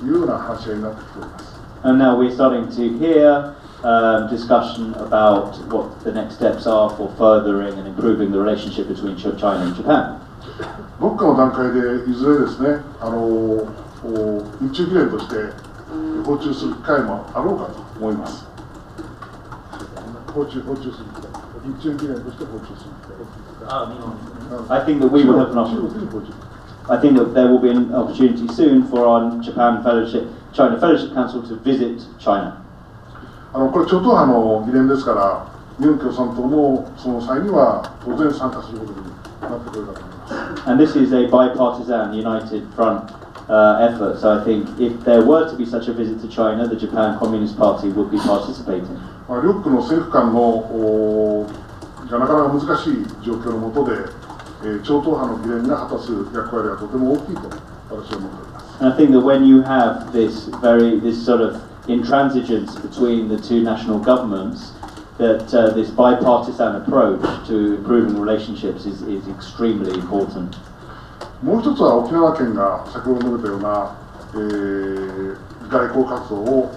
というような話し合いになってきております。
And now we're starting to hear discussion about what the next steps are for furthering and improving the relationship between China and Japan.
どっかの段階でいずれですね、日中議連として訪中する機会もあろうかと思います。訪中する機会。日中議連として訪中する機会。
I think that we will have an opportunity. I think that there will be an opportunity soon for our China Fellowship Council to visit China.
これ超党派の議連ですから、日本共産党もその際には当然参加することになってくるかと思います。
And this is a bipartisan, united front effort. So I think if there were to be such a visit to China, the Japan Communist Party would be participating.
両国の政府間のがなかなか難しい状況の下で、超党派の議連が果たす役割はとても大きいと私は思っております。
And I think that when you have this sort of intransigence between the two national governments, that this bipartisan approach to improving relationships is extremely important.
もう一つは沖縄県が先ほど述べたような、外交活動を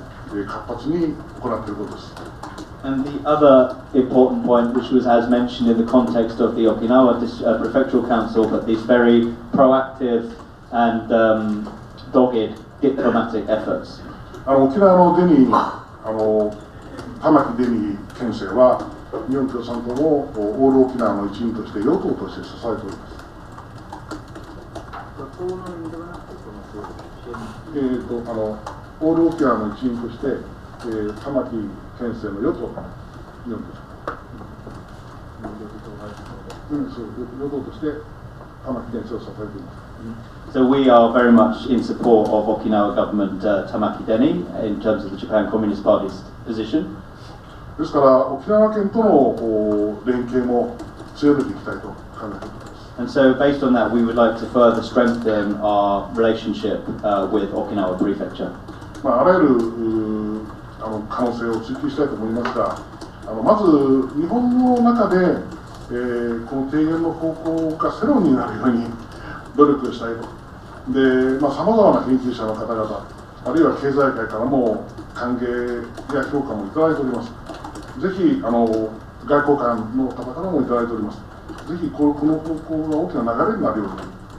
活発に行っていることです。
And the other important point, which was as mentioned in the context of the Okinawa Prefectural Council, but these very proactive and dogged diplomatic efforts.
沖縄のデニー、玉城デニー県政は日本共産党のオール沖縄の一員として与党として支えております。オール沖縄の一員として、玉城県政の与党与党として玉城県政を支えています。
So we are very much in support of Okinawa government Tamaki Deni in terms of the Japan Communist Party's position.
ですから沖縄県との連携も強めていきたいと考えています。
And so based on that, we would like to further strengthen our relationship with Okinawa Prefecture.
あらゆる可能性を追求したいと思いますが、まず日本の中で、この提言の方向がセロになるように努力したいと。で、さまざまな研究者の方々、あるいは経済界からも歓迎や評価もいただいております。ぜひ外交官の方からもいただいております。ぜひこの方向が大きな流れになるように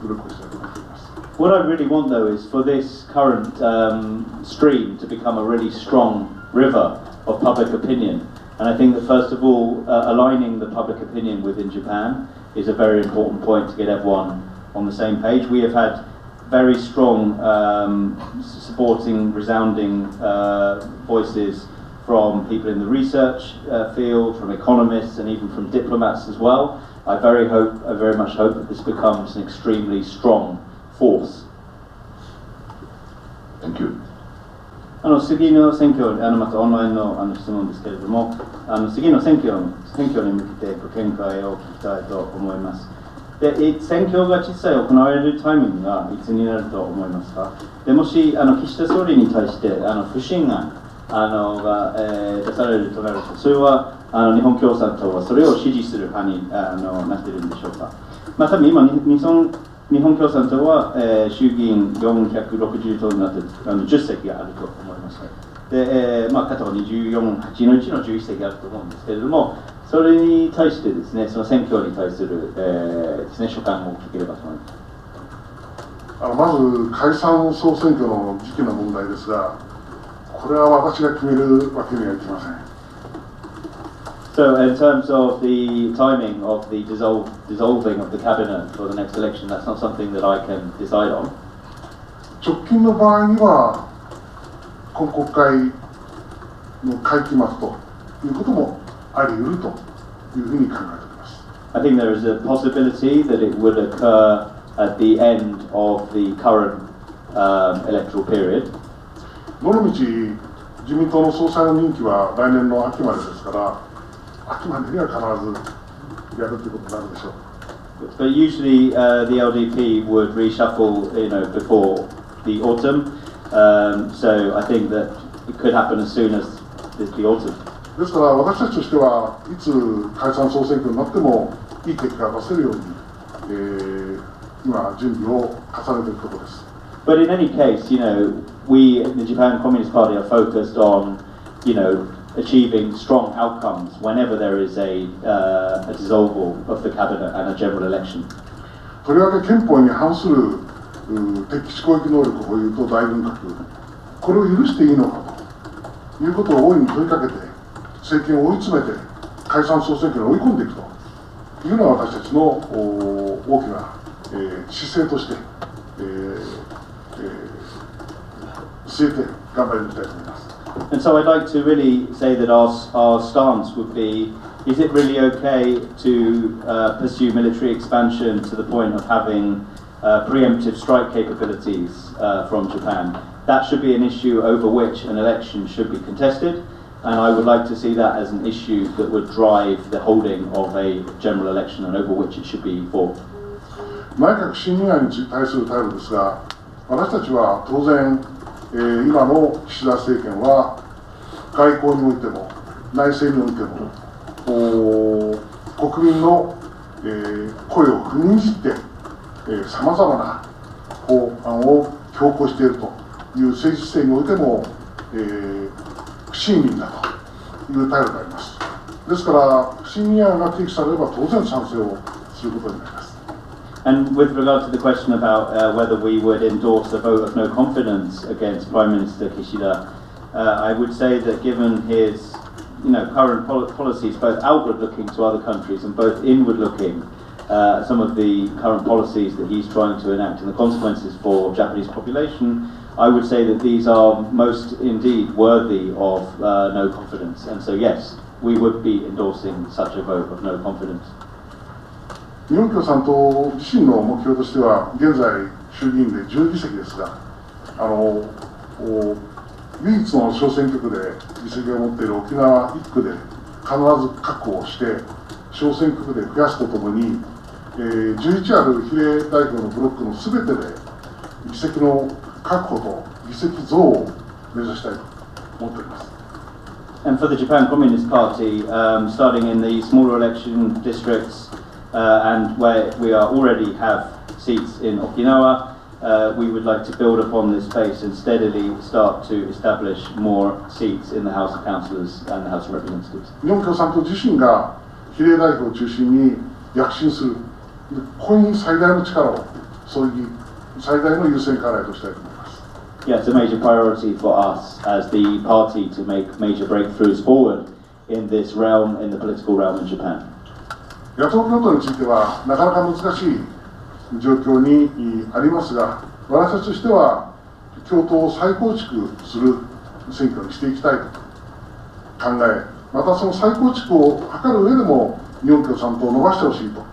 努力したいと思っています。
What I really want, though, is for this current stream to become a really strong river of public opinion. And I think that, first of all, aligning the public opinion within Japan is a very important point to get everyone on the same page. We have had very strong supporting, resounding voices from people in the research field, from economists, and even from diplomats as well. I very much hope that this becomes an extremely strong force.
Thank you.
次の選挙、またオンラインの質問ですけれども、次の選挙に向けてご見解を聞きたいと思います。で、選挙が実際行われるタイミングがいつになると思いますか？でもし岸田総理に対して不信任が出されるとなると、それは日本共産党はそれを支持する派になっているんでしょうか？多分今日本共産党は、衆議院460党になって10席があると思います。で、片方24、8のうちの11席あると思うんですけれども、それに対してですね、その選挙に対する、所感を聞ければと思います。
まず解散総選挙の時期の問題ですが、これは私が決めるわけにはいきません。
So, in terms of the timing of the dissolving of the cabinet for the next election, that's not something that I can decide on.
直近の場合には、今国会の会期末ということもあり得るというふうに考えております。
I think there is a possibility that it would occur at the end of the current electoral period.
どのみち自民党の総裁の任期は来年の秋までですから、秋までには必ずやるということになるでしょう。
But usually the LDP would reshuffle, before the autumn. So I think that it could happen as soon as the autumn.
ですから私たちとしてはいつ解散総選挙になってもいい結果が出せるように、今準備を重ねているところです。
But in any case, we in the Japan Communist Party are focused on, achieving strong outcomes whenever there is a dissolval of the cabinet and a general election.
とりわけ憲法に反する敵基地攻撃能力保有と大軍拡、これを許していいのかということを大いに問いかけて、政権を追い詰めて解散総選挙に追い込んでいくというのが私たちの大きな、姿勢として、据えて頑張りたいと思います。
And so I'd like to really say that our stance would be, is it really okay to pursue military expansion to the point of having preemptive strike capabilities from Japan? That should be an issue over which an election should be contested, and I would like to see that as an issue that would drive the holding of a general election and over which it should be fought.
内閣不信任案に対する態度ですが、私たちは当然今の岸田政権は外交においても内政においても国民の、声を踏みにじってさまざまな法案を強行しているという政治姿勢においても、不信任だという態度であります。ですから不信任案が提起されれば当然賛成をすることになります。
And with regard to the question about whether we would endorse a vote of no confidence against Prime Minister Kishida, I would say that given his current policies, both outward-looking to other countries and both inward-looking, some of the current policies that he's trying to enact and the consequences for Japanese population, I would say that these are most indeed worthy of no confidence. And so yes, we would be endorsing such a vote of no confidence.
日本共産党自身の目標としては、現在衆議院で10議席ですが、唯一の小選挙区で議席を持っている沖縄1区で必ず確保をして、小選挙区で増やすとともに、11ある比例代表のブロックのすべてで議席の確保と議席増を目指したいと思っております。
And for the Japan Communist Party, starting in the smaller election districts and where we already have seats in Okinawa, we would like to build upon this base and steadily start to establish more seats in the House of Councillors and the House of Representatives.
日本共産党自身が比例代表を中心に躍進する、ここに最大の力を注ぎ、最大の優先課題としたいと思います。
Yeah, it's a major priority for us as the party to make major breakthroughs forward in this realm, in the political realm in Japan.
野党共闘についてはなかなか難しい状況にありますが、私たちとしては共闘を再構築する選挙にしていきたいと考え、またその再構築を図る上でも日本共産党を伸ばしてほしいと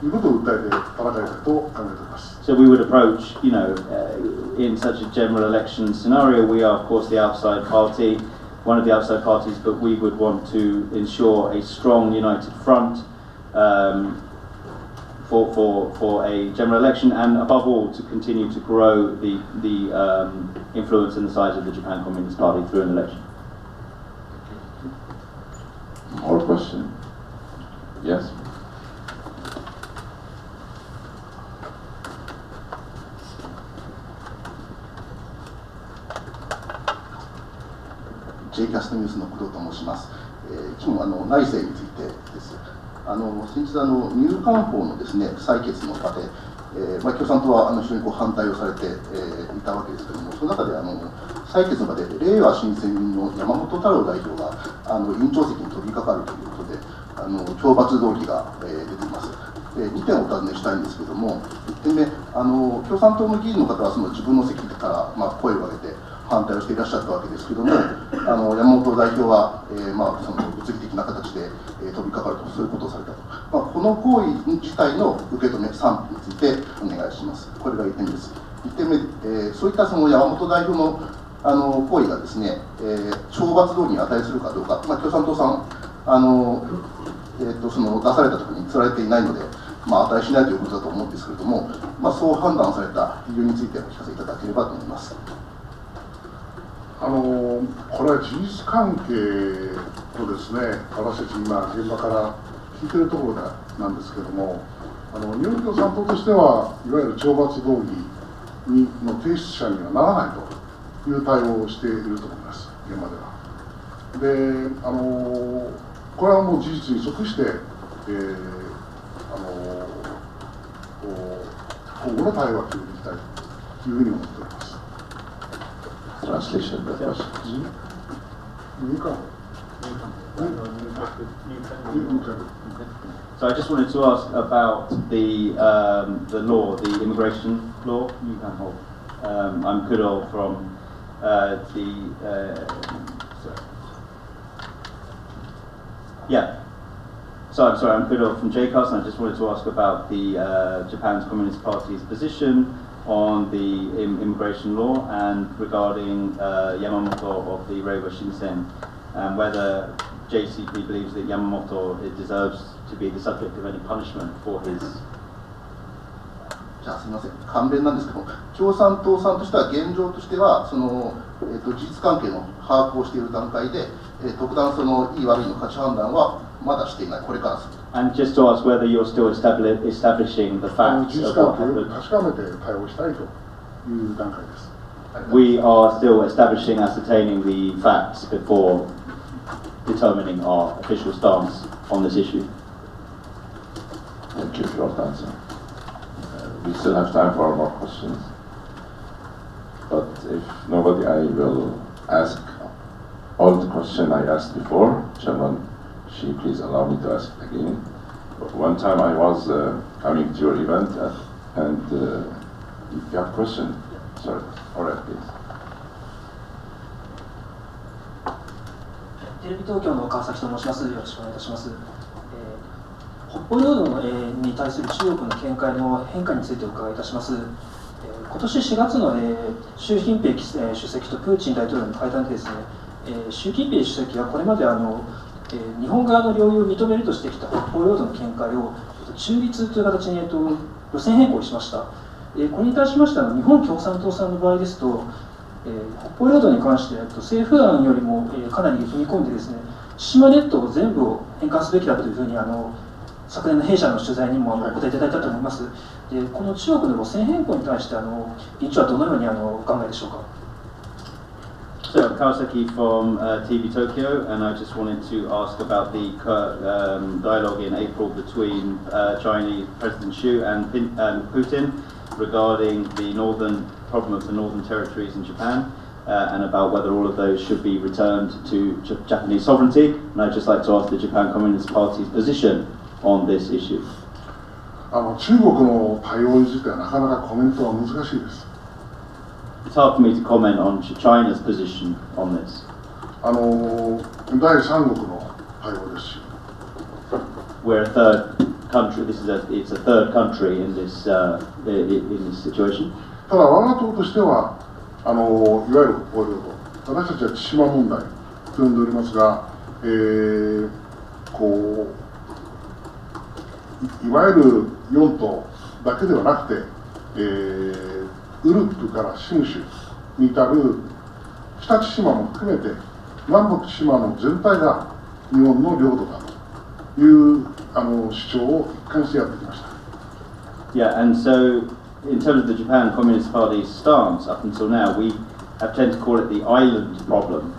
いうことを訴えて戦いたいと考えています。
So we would approach, in such a general election scenario, we are of course the outside party, one of the outside parties, but we would want to ensure a strong united front for a general election, and above all to continue to grow the influence and the size of the Japan Communist Party through an election.
More question? Yes.
J キャストニュースの工藤と申します。一問内政についてです。先日入管法のですね採決の場で、共産党は非常に反対をされて、いたわけですけれども、その中で採決の場で令和新選組の山本太郎代表が委員長席に飛びかかるということで懲罰動機が、出ています。2点お尋ねしたいんですけれども、1点目、共産党の議員の方はその自分の席から、声を上げて反対をしていらっしゃったわけですけれども、山本代表は、その物理的な形で、飛びかかると、そういうことをされたと、この行為自体の受け止め、賛否についてお願いします。これが1点目です。1点目、そういったその山本代表の行為がですね、懲罰動議に値するかどうか、共産党さん、その出されたときに釣られていないので、値しないということだと思うんですけれども、そう判断された理由についてお聞かせいただければと思います。
これは事実関係とですね、私たち今現場から聞いているところなんですけれども、日本共産党としてはいわゆる懲罰動議の提出者にはならないという対応をしていると思います、現場では。で、これはもう事実に即して、今後の対応は決めていきたいというふうに思っております。
Translation of the question.
So I just wanted to ask about the law, the immigration law. You can hold. I'm Kudo from So I'm sorry, I'm Kudo from JCAS, and I just wanted to ask about the Japan's Communist Party's position on the immigration law and regarding Yamamoto of the Reiwa Shinsen, and whether JCP believes that Yamamoto deserves to be the subject of any punishment for his.
じゃあすみません、関連なんですけども、共産党さんとしては現状としてはその、事実関係の把握をしている段階で、特段そのいい悪いの価値判断はまだしていない、これからする。
And just to ask whether you're still establishing the
事
facts
実
of
関
what
係を
happened.
確かめて対応したいという段階です。
We are still establishing, ascertaining the facts before determining our official stance on this issue.
Thank you for your answer. We still have time for more questions. But if nobody, I will ask all the questions I asked before. Chairman, please allow me to ask again. One time I was coming to your event and if you have question, sorry, all right, please.
テレビ東京の川崎と申します。よろしくお願いいたします。北方領土に対する中国の見解の変化についてお伺いいたします。今年4月の習近平主席とプーチン大統領の会談でですね、習近平主席はこれまで日本側の領有を認めるとしてきた北方領土の見解を中立という形に路線変更しました。これに対しまして日本共産党さんの場合ですと、北方領土に関して政府案よりもかなり踏み込んでですね、千島列島を全部を返還すべきだというふうに昨年の弊社の取材にもお答えいただいたと思います。でこの中国の路線変更に対して委員長はどのようにお考えでしょうか。
So, Kawasaki from TV Tokyo, and I just wanted to ask about the dialogue in April between Chinese President Xi and Putin regarding the problem of the northern territories in Japan, and about whether all of those should be returned to Japanese sovereignty. And I'd just like to ask the Japan Communist Party's position on this issue.
中国の対応についてはなかなかコメントは難しいです。
It's hard for me to comment on China's position on this.
第三国の対応ですし。
We're a third country. It's a third country in this situation.
ただ我が党としては、いわゆる北方領土、私たちは千島問題と呼んでおりますが、いわゆる4島だけではなくて、ウルップから新州に至る北千島も含めて南北千島の全体が日本の領土だという主張を一貫してやってきました。
Yeah, and so in terms of the Japan Communist Party's stance up until now, we have tend to call it the island problem,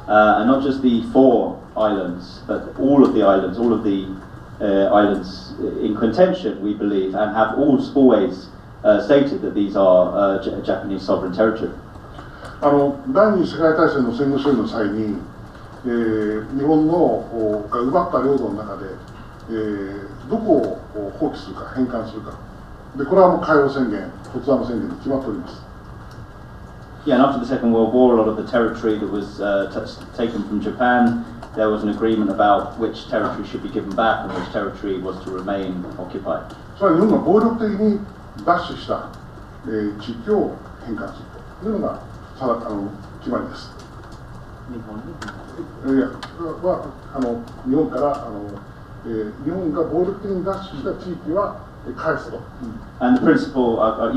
and not just the 4 islands, but all of the islands, islands in contention, we believe, and have always stated that these are Japanese sovereign territory.
第二次世界大戦の戦後処理の際に、日本のが奪った領土の中で、どこを放棄するか返還するかで、これは海洋宣言、ポツダム宣言で決まっております。
Yeah, and after the Second World War, a lot of the territory that was taken from Japan, there was an agreement about which territory should be given back and which territory was to remain occupied.
それは日本が暴力的に奪取した、地域を返還するというのが決まりです。日本から日本が暴力的に奪取した地域は返すと。
And the principle, after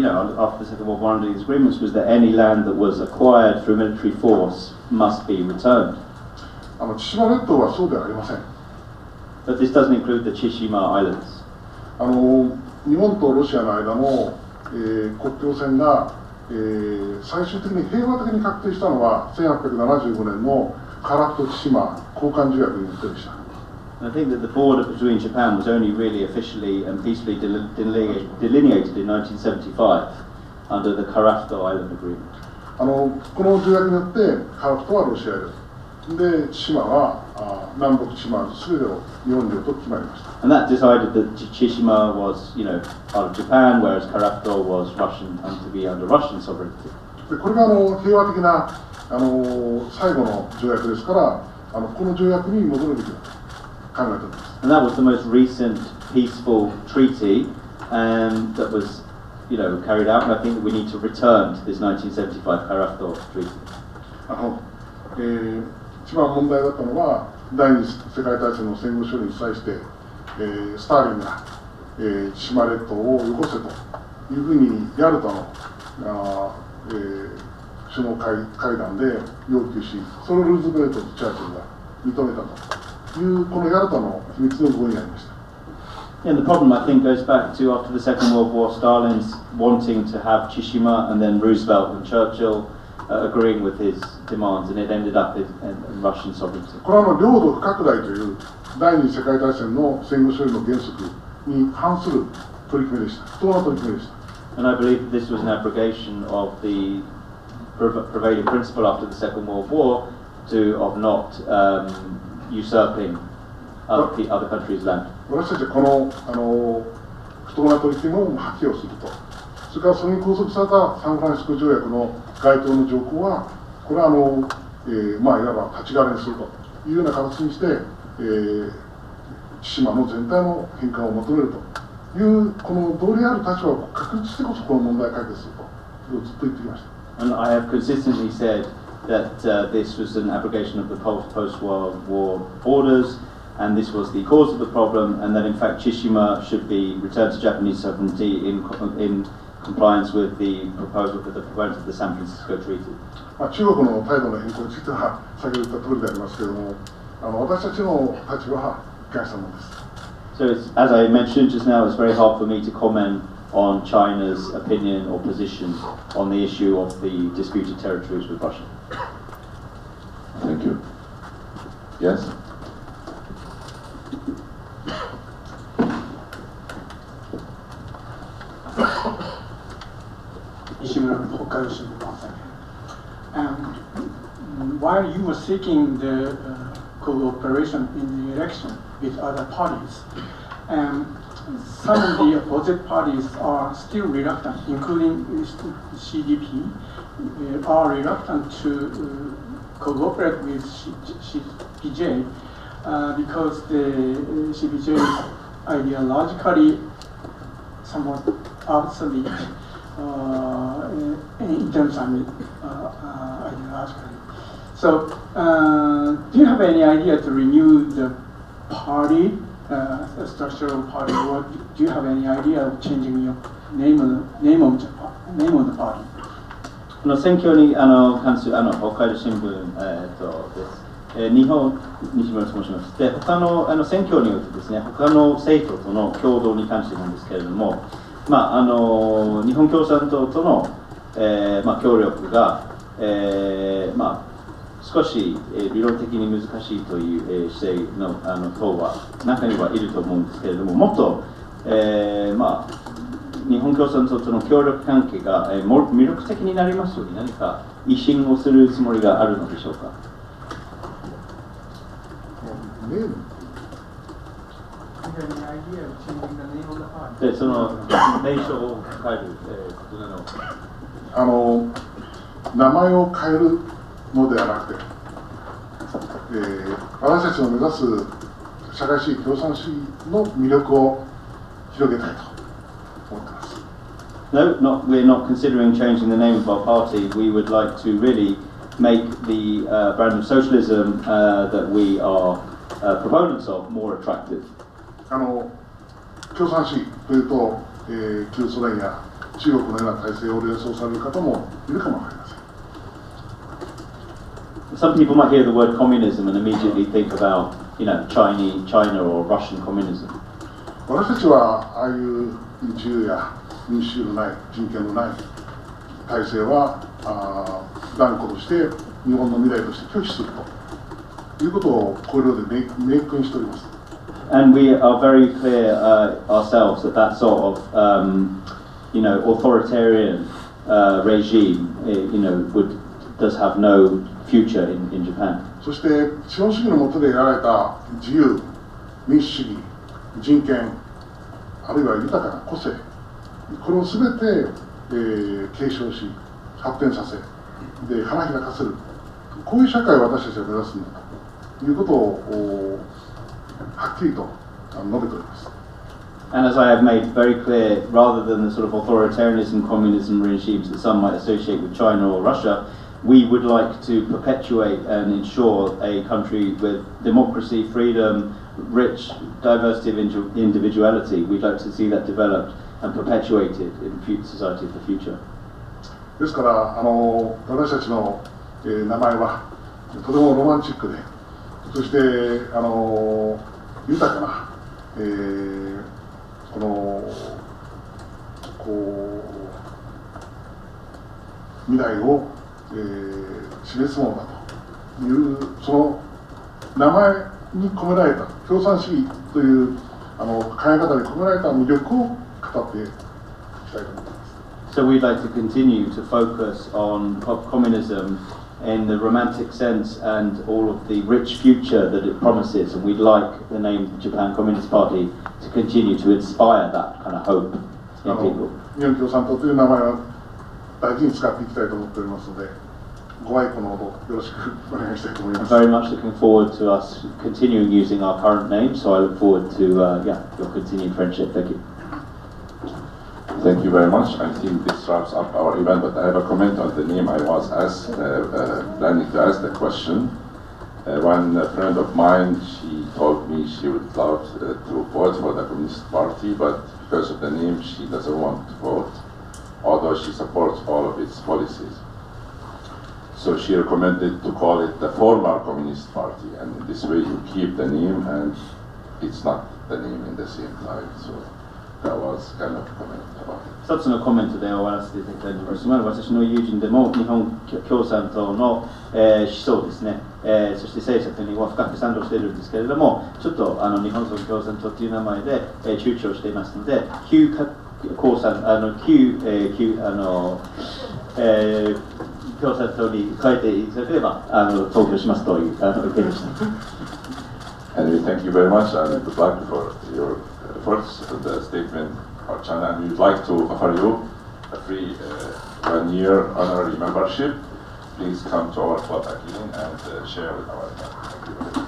the Second World War, under these agreements, was that any land that was acquired through military force must be returned.
千島列島はそうではありません。
But this doesn't include the Chishima Islands.
日本とロシアの間の、国境線が、最終的に平和的に確定したのは1875年の樺太千島交換条約によってでした。
I think that the border between Japan was only really officially and peacefully delineated in 1975 under the Karafto Island Agreement.
この条約によって樺太はロシア領で、島は南北島すべてを日本領と決まりました。
And that decided that Chishima was, part of Japan, whereas Karafto was Russian and to be under Russian sovereignty.
でこれが平和的な最後の条約ですから、この条約に戻るべきだと考えております。
And that was the most recent peaceful treaty that was, carried out. And I think that we need to return to this 1975 Karafto treaty.
一番問題だったのは第二次世界大戦の戦後処理に際して、スターリンが、千島列島をよこせというふうにヤルタの、首脳会談で要求し、それをルーズベルトとチャーチルが認めたというこのヤルタの秘密の合意にありました。
And the problem, I think, goes back to after the Second World War, Stalin's wanting to have Tsushima, and then Roosevelt and Churchill agreeing with his demands, and it ended up in Russian sovereignty.
これは領土不拡大という第二次世界大戦の戦後処理の原則に反する取り組みでした。不当な取り組みでした。
And I believe this was an abrogation of the prevailing principle after the Second World War of not usurping other countries' land.
私たちはこの不当な取り組みを破棄をすると、それからそれに拘束されたサンフランシスコ条約の該当の条項は、これはいわば立ち代わりにするというような形にして、千島の全体の返還を求めるという、この道理ある立場を確立してこそ、この問題を解決すると、ずっと言ってきました。
And I have consistently said that this was an abrogation of the post-World War borders, and this was the cause of the problem, and that in fact Tsushima should be returned to Japanese sovereignty in compliance with the proposal for the proponents of the San Francisco Treaty.
中国の態度の変更については先ほど言った通りでありますけれども、私たちの立場は一貫したものです。
So as I mentioned just now, it's very hard for me to comment on China's opinion or position on the issue of the disputed territories with Russia.
Thank you. Yes?
西村北海道新聞once again. While you were seeking the cooperation in the election with other parties, some of the opposite parties are still reluctant, including CDP, are reluctant to cooperate with CPJ because the CPJ is ideologically somewhat obsolete in terms of ideologically. So, do you have any idea to renew the party, a structural party, or do you have any idea of changing your name of the party?
選挙に関する北海道新聞、です。日本西村と申します。で、他の選挙によってですね、他の政党との共同に関してなんですけれども、日本共産党との、協力が、少し理論的に難しいという姿勢の党は中にはいると思うんですけれども、もっと、日本共産党との協力関係が魅力的になりますように何か維新をするつもりがあるのでしょうか。で、その名称を変えることなの。
名前を変えるのではなくて、私たちの目指す社会主義共産主義の魅力を広げたいと思っています。
No, we're not considering changing the name of our party. We would like to really make the brand of socialism that we are proponents of more attractive.
共産主義というと、旧ソ連や中国のような体制を連想される方もいるかもわかりません。
Some people might hear the word communism and immediately think about, China or Russian communism.
私たちはああいう自由や民主主義のない人権のない体制は断固として日本の未来として拒否するということを綱領で明確にしております。
And we are very clear ourselves that that sort of, authoritarian regime, does have no future in Japan.
そして資本主義の下で得られた自由、民主主義、人権、あるいは豊かな個性、これをすべて、継承し、発展させ、で花開かせる、こういう社会を私たちは目指すんだということをはっきりと述べております。
And as I have made very clear, rather than the sort of authoritarianism, communism regimes that some might associate with China or Russia, we would like to perpetuate and ensure a country with democracy, freedom, rich diversity of individuality. We'd like to see that developed and perpetuated in the society of the future.
ですから私たちの、名前はとてもロマンチックで、そして豊かな、未来を、示すものだというその名前に込められた共産主義という考え方に込められた魅力を語っていきたいと思います。
So we'd like to continue to focus on communism in the romantic sense and all of the rich future that it promises, and we'd like the name Japan Communist Party to continue to inspire that kind of hope in people.
日本共産党という名前は大事に使っていきたいと思っておりますので、ご愛顧のほどよろしくお願いしたいと思い
I'm
ます。
very much looking forward to us continuing using our current name, so I look forward to your continued friendship. Thank you.
Thank you very much. I think this wraps up our event, but I have a comment on the name. I was planning to ask the question. One friend of mine, she told me she would love to vote for the Communist Party, but because of the name, she doesn't want to vote, although she supports all of its policies. So she recommended to call it the former Communist Party, and in this way you keep the name and it's not the name in the same time. So that was kind of comment about it.
一つのコメントで終わらせていただきたいと思います。私の友人でも日本共産党の、思想ですね、そして政策には深く賛同しているんですけれども、ちょっと日本共産党という名前で、躊躇していますので、旧共産党に変えていただければ投票しますという意見でした。
And we thank you very much and good luck for your efforts for the statement of China. And we'd like to offer you a free 1-year honorary membership. Please come to our club again and share with our club. Thank you very much.